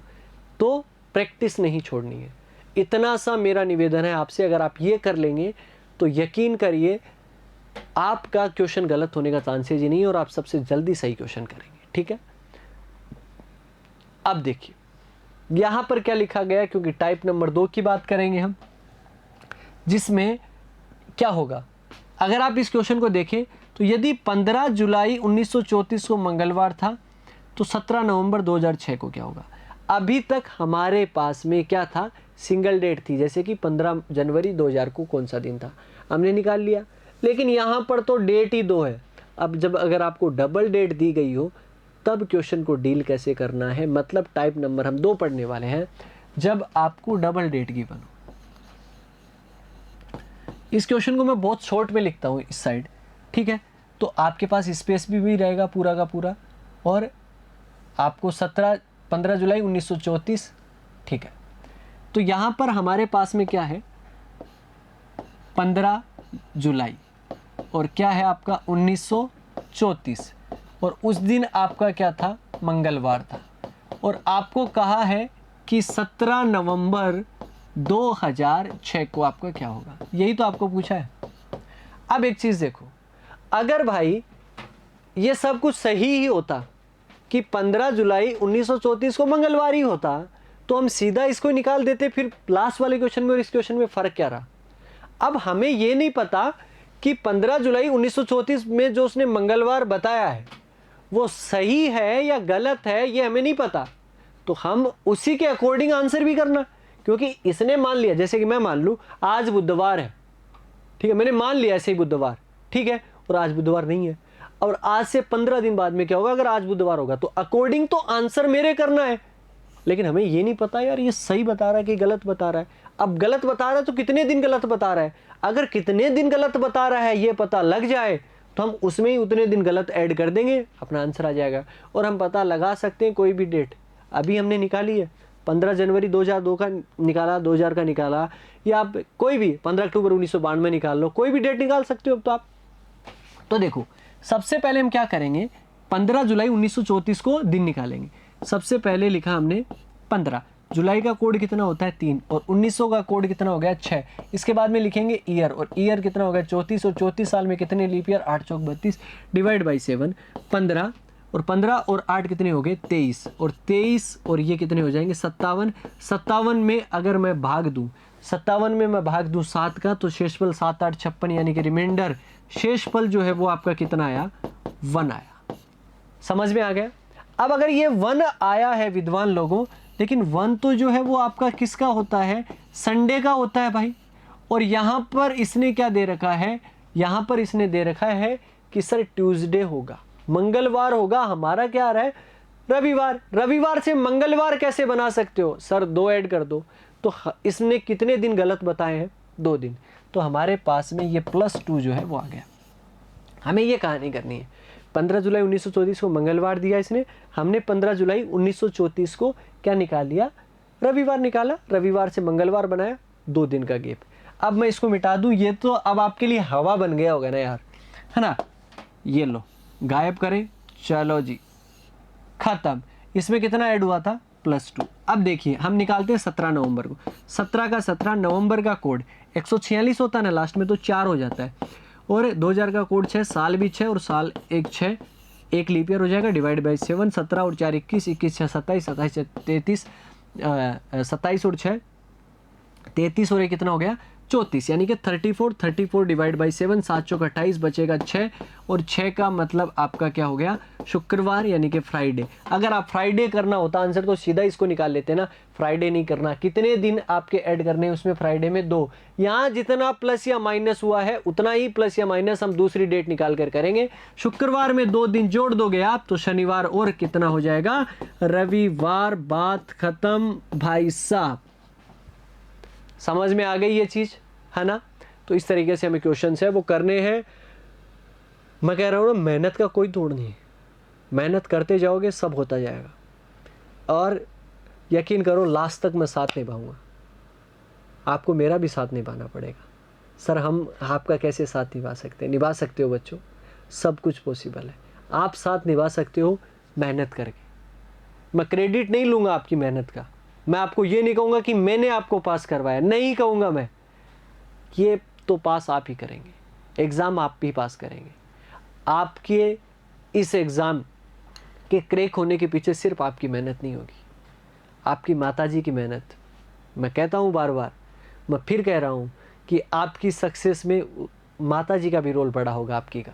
[SPEAKER 1] तो प्रैक्टिस नहीं छोड़नी है, इतना सा मेरा निवेदन है आपसे। अगर आप ये कर लेंगे तो यकीन करिए आपका क्वेश्चन गलत होने का चांसेज ही नहीं है, और आप सबसे जल्दी सही क्वेश्चन करेंगे, ठीक है। अब देखिए यहां पर क्या लिखा गया है, क्योंकि टाइप नंबर 2 की बात करेंगे हम, जिसमें क्या होगा। अगर आप इस क्वेश्चन को देखें तो यदि 15 जुलाई 1934 को मंगलवार था तो 17 नवंबर 2006 को क्या होगा। अभी तक हमारे पास में क्या था, सिंगल डेट थी, जैसे कि 15 जनवरी 2000 को कौन सा दिन था हमने निकाल लिया, लेकिन यहाँ पर तो डेट ही 2 है। अब जब अगर आपको डबल डेट दी गई हो तब क्वेश्चन को डील कैसे करना है, मतलब टाइप नंबर हम 2 पढ़ने वाले हैं। जब आपको डबल डेट गिवन हो, इस क्वेश्चन को मैं बहुत शॉर्ट में लिखता हूँ इस साइड, ठीक है, तो आपके पास स्पेस भी रहेगा पूरा का पूरा, और आपको 15 जुलाई 1934, ठीक है। तो यहाँ पर हमारे पास में क्या है 15 जुलाई और क्या है आपका 1934, और उस दिन आपका क्या था, मंगलवार था, और आपको कहा है कि 17 नवंबर 2006 को आपका क्या होगा, यही तो आपको पूछा है। अब एक चीज़ देखो, अगर भाई ये सब कुछ सही ही होता कि 15 जुलाई 1934 को मंगलवार ही होता, तो हम सीधा इसको निकाल देते, फिर लास्ट वाले क्वेश्चन में और इस क्वेश्चन में फ़र्क क्या रहा। अब हमें ये नहीं पता कि 15 जुलाई 1934 में जो उसने मंगलवार बताया है वो सही है या गलत है, ये हमें नहीं पता, तो हम उसी के अकॉर्डिंग आंसर भी करना। क्योंकि इसने मान लिया, जैसे कि मैं मान लूँ आज बुधवार है, ठीक है, मैंने मान लिया ऐसे ही बुधवार, ठीक है, और आज बुधवार नहीं है, और आज से 15 दिन बाद में क्या होगा, अगर आज बुधवार होगा तो अकॉर्डिंग तो आंसर मेरे करना है, लेकिन हमें ये नहीं पता यार ये सही बता रहा है कि गलत बता रहा है। अब गलत बता रहा है तो कितने दिन गलत बता रहा है, अगर कितने दिन गलत बता रहा है ये पता लग जाए तो हम उसमें ही उतने दिन गलत ऐड कर देंगे, अपना आंसर आ जाएगा। और हम पता लगा सकते हैं कोई भी डेट, अभी हमने निकाली है 15 जनवरी 2002 का निकाला, 2000 का निकाला, या आप कोई भी 15 अक्टूबर 1992 निकाल लो, कोई भी डेट निकाल सकते हो। अब तो आप तो देखो सबसे पहले हम क्या करेंगे, 15 जुलाई 1934 को दिन निकालेंगे। सबसे पहले लिखा हमने 15 जुलाई का कोड कितना होता है 3, और 1900 का कोड कितना हो गया 6। इसके बाद में लिखेंगे ईयर, और ईयर कितना हो गया 34, और 34 साल में कितने लीप ईयर 8 चौक 32, डिवाइड बाई 7, 15 और 15 और 8 कितने हो गए 23, और 23 और ये कितने हो जाएंगे 57। 57 में अगर मैं भाग दूं, 57 में मैं भाग दूं 7 का, तो शेषफल 7 8 56, यानी कि रिमाइंडर शेषफल जो है वो आपका कितना आया 1 आया। समझ में आ गया। अब अगर ये 1 आया है विद्वान लोगों, लेकिन 1 तो जो है वो आपका किसका होता है, संडे का होता है भाई। और यहाँ पर इसने क्या दे रखा है, यहाँ पर इसने दे रखा है कि सर ट्यूसडे होगा, मंगलवार होगा, हमारा क्या आ रहा है रविवार। रविवार से मंगलवार कैसे बना सकते हो सर, 2 ऐड कर दो। तो इसने कितने दिन गलत बताए हैं 2 दिन, तो हमारे पास में ये +2 जो है वो आ गया। हमें ये कहानी करनी है, 15 जुलाई 1934 को मंगलवार दिया इसने, हमने 15 जुलाई 1934 को क्या निकाल लिया, रविवार निकाला, रविवार से मंगलवार बनाया, 2 दिन का गैप। अब मैं इसको मिटा दूं, ये तो अब आपके लिए हवा बन गया होगा ना यार, है ना, ये लो गायब करें, चलो जी खत्म। इसमें कितना ऐड हुआ था, +2। अब देखिए हम निकालते हैं 17 नवंबर को, 17 का 17 नवंबर का कोड 146 होता है ना लास्ट में, तो 4 हो जाता है, और 2000 का कोड 6, साल भी 6 और साल 1 6, एक लीप ईयर हो जाएगा, डिवाइड बाई 7, 17 और 4 21, 21 6 27, 27 33, 27 और 6 33 और ये कितना हो गया 34, यानी कि 34 डिवाइड बाई 7, 7 चौक 28, बचेगा 6, और 6 का मतलब आपका क्या हो गया, शुक्रवार यानी कि फ्राइडे। अगर आप फ्राइडे करना होता आंसर तो सीधा इसको निकाल लेते ना, फ्राइडे नहीं करना। कितने दिन आपके ऐड करने हैं उसमें, फ्राइडे में 2। यहाँ जितना प्लस या माइनस हुआ है उतना ही प्लस या माइनस हम दूसरी डेट निकाल कर करेंगे। शुक्रवार में 2 दिन जोड़ दोगे आप तो शनिवार और कितना हो जाएगा, रविवार। बात खत्म भाई साहब, समझ में आ गई ये चीज़, है ना। तो इस तरीके से हमें क्वेश्चन है वो करने हैं। मैं कह रहा हूँ ना, मेहनत का कोई तोड़ नहीं है, मेहनत करते जाओगे सब होता जाएगा, और यकीन करो लास्ट तक मैं साथ निभाऊंगा। आपको मेरा भी साथ निभाना पड़ेगा। सर हम आपका कैसे साथ निभा सकते हैं, निभा सकते हो बच्चों, सब कुछ पॉसिबल है। आप साथ निभा सकते हो मेहनत करके। मैं क्रेडिट नहीं लूँगा आपकी मेहनत का, मैं आपको ये नहीं कहूँगा कि मैंने आपको पास करवाया, नहीं कहूँगा मैं, ये तो पास आप ही करेंगे, एग्ज़ाम आप भी पास करेंगे। आपके इस एग्ज़ाम के क्रैक होने के पीछे सिर्फ आपकी मेहनत नहीं होगी, आपकी माताजी की मेहनत। मैं कहता हूँ बार बार, मैं फिर कह रहा हूँ कि आपकी सक्सेस में माताजी का भी रोल बड़ा होगा आपकी का।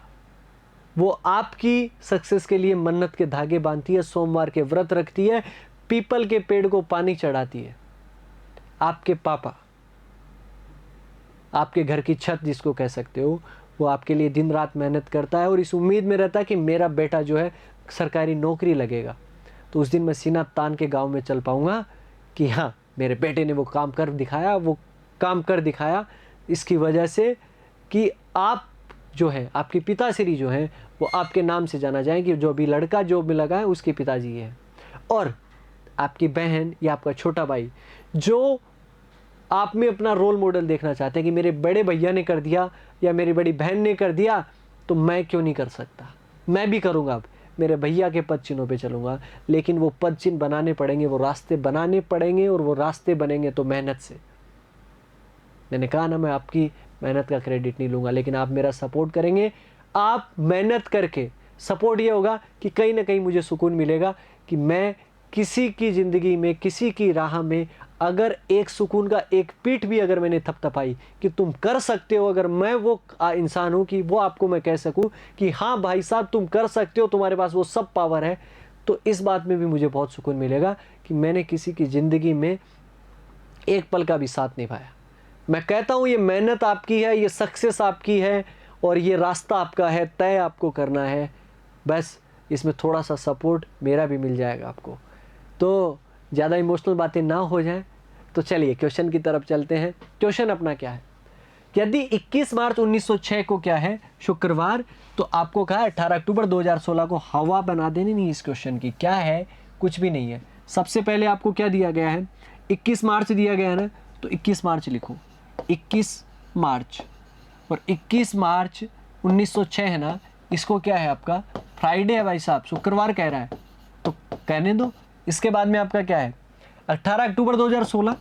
[SPEAKER 1] वो आपकी सक्सेस के लिए मन्नत के धागे बांधती है, सोमवार के व्रत रखती है, पीपल के पेड़ को पानी चढ़ाती है। आपके पापा, आपके घर की छत जिसको कह सकते हो, वो आपके लिए दिन रात मेहनत करता है और इस उम्मीद में रहता है कि मेरा बेटा जो है सरकारी नौकरी लगेगा, तो उस दिन मैं सीना तान के गांव में चल पाऊंगा कि हाँ मेरे बेटे ने वो काम कर दिखाया, वो काम कर दिखाया। इसकी वजह से कि आप जो है, आपके पिताश्री जो हैं वो आपके नाम से जाना जाए कि जो अभी लड़का जॉब में लगा है उसके पिताजी हैं। और आपकी बहन या आपका छोटा भाई जो आप में अपना रोल मॉडल देखना चाहते हैं कि मेरे बड़े भैया ने कर दिया या मेरी बड़ी बहन ने कर दिया तो मैं क्यों नहीं कर सकता, मैं भी करूँगा। अब मेरे भैया के पद चिन्हों पे चलूँगा, लेकिन वो पद चिन्ह बनाने पड़ेंगे, वो रास्ते बनाने पड़ेंगे, और वो रास्ते बनेंगे तो मेहनत से। मैंने कहा ना, मैं आपकी मेहनत का क्रेडिट नहीं लूँगा, लेकिन आप मेरा सपोर्ट करेंगे। आप मेहनत करके सपोर्ट ये होगा कि कहीं ना कहीं मुझे सुकून मिलेगा कि मैं किसी की ज़िंदगी में, किसी की राह में अगर एक सुकून का एक पीठ भी अगर मैंने थपथपाई कि तुम कर सकते हो, अगर मैं वो इंसान हूँ कि वो आपको मैं कह सकूँ कि हाँ भाई साहब तुम कर सकते हो, तुम्हारे पास वो सब पावर है, तो इस बात में भी मुझे बहुत सुकून मिलेगा कि मैंने किसी की ज़िंदगी में एक पल का भी साथ निभाया। मैं कहता हूँ ये मेहनत आपकी है, ये सक्सेस आपकी है, और ये रास्ता आपका है, तय आपको करना है। बस इसमें थोड़ा सा सपोर्ट मेरा भी मिल जाएगा आपको। तो ज़्यादा इमोशनल बातें ना हो जाएं, तो चलिए क्वेश्चन की तरफ चलते हैं। क्वेश्चन अपना क्या है, यदि 21 मार्च 1906 को क्या है, शुक्रवार, तो आपको कहा 18 अक्टूबर 2016 को हवा बना देनी नहीं। इस क्वेश्चन की क्या है, कुछ भी नहीं है। सबसे पहले आपको क्या दिया गया है, 21 मार्च दिया गया है ना, तो 21 मार्च लिखो, 21 मार्च, और 21 मार्च 1906 है ना, इसको क्या है आपका फ्राइडे है भाई साहब, शुक्रवार कह रहा है तो कहने दो। इसके बाद में आपका क्या है, 18 अक्टूबर 2016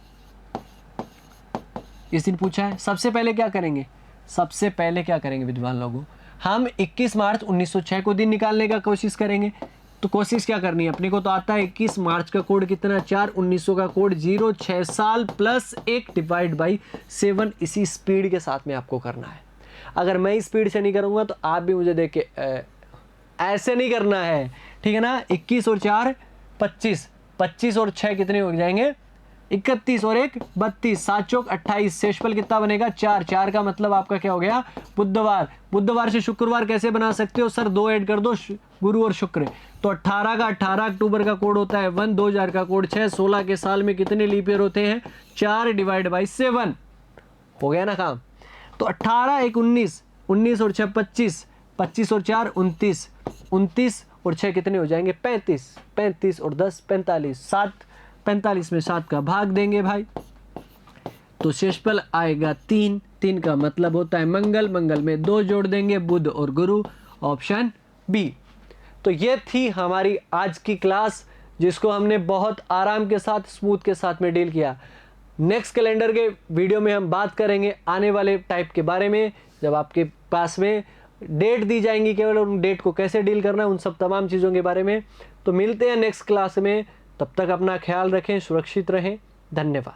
[SPEAKER 1] इस दिन पूछा है। सबसे पहले क्या करेंगे, सबसे पहले क्या करेंगे विद्वान लोगों, हम 21 मार्च 1906 को दिन निकालने का कोशिश करेंगे। तो कोशिश क्या करनी है, अपने को तो आता है 21 मार्च का कोड कितना 4, 1900 का कोड 0, 6 साल प्लस 1 डिवाइड बाई 7। इसी स्पीड के साथ में आपको करना है। अगर मैं स्पीड से नहीं करूँगा तो आप भी मुझे देख के ऐसे नहीं करना है, ठीक है ना। 21 और 4 25, 25 और 6 कितने हो जाएंगे 31, और 1 32, 7 चौक 28, शेषफल कितना बनेगा 4। 4 का मतलब आपका क्या हो गया बुधवार। बुधवार से शुक्रवार कैसे बना सकते हो सर, 2 ऐड कर दो, गुरु और शुक्र। तो 18 का 18 अक्टूबर का कोड होता है 1, 2000 का कोड 6, 16 के साल में कितने लीप ईयर होते हैं 4 डिवाइड बाई 7, हो गया ना काम। तो 18 1 19, 19 और 6 25, 25 और 4 29, 29 और 6 कितने हो जाएंगे 35, 35 और 10 45, 7 45 में 7 का भाग देंगे भाई, तो शेषफल आएगा 3। 3 का मतलब होता है मंगल, मंगल में 2 जोड़ देंगे बुध और गुरु, ऑप्शन बी। तो ये थी हमारी आज की क्लास, जिसको हमने बहुत आराम के साथ, स्मूथ के साथ में डील किया। नेक्स्ट कैलेंडर के वीडियो में हम बात करेंगे आने वाले टाइप के बारे में, जब आपके पास में डेट दी जाएंगी, केवल उन डेट को कैसे डील करना है, उन सब तमाम चीज़ों के बारे में। तो मिलते हैं नेक्स्ट क्लास में, तब तक अपना ख्याल रखें, सुरक्षित रहें, धन्यवाद।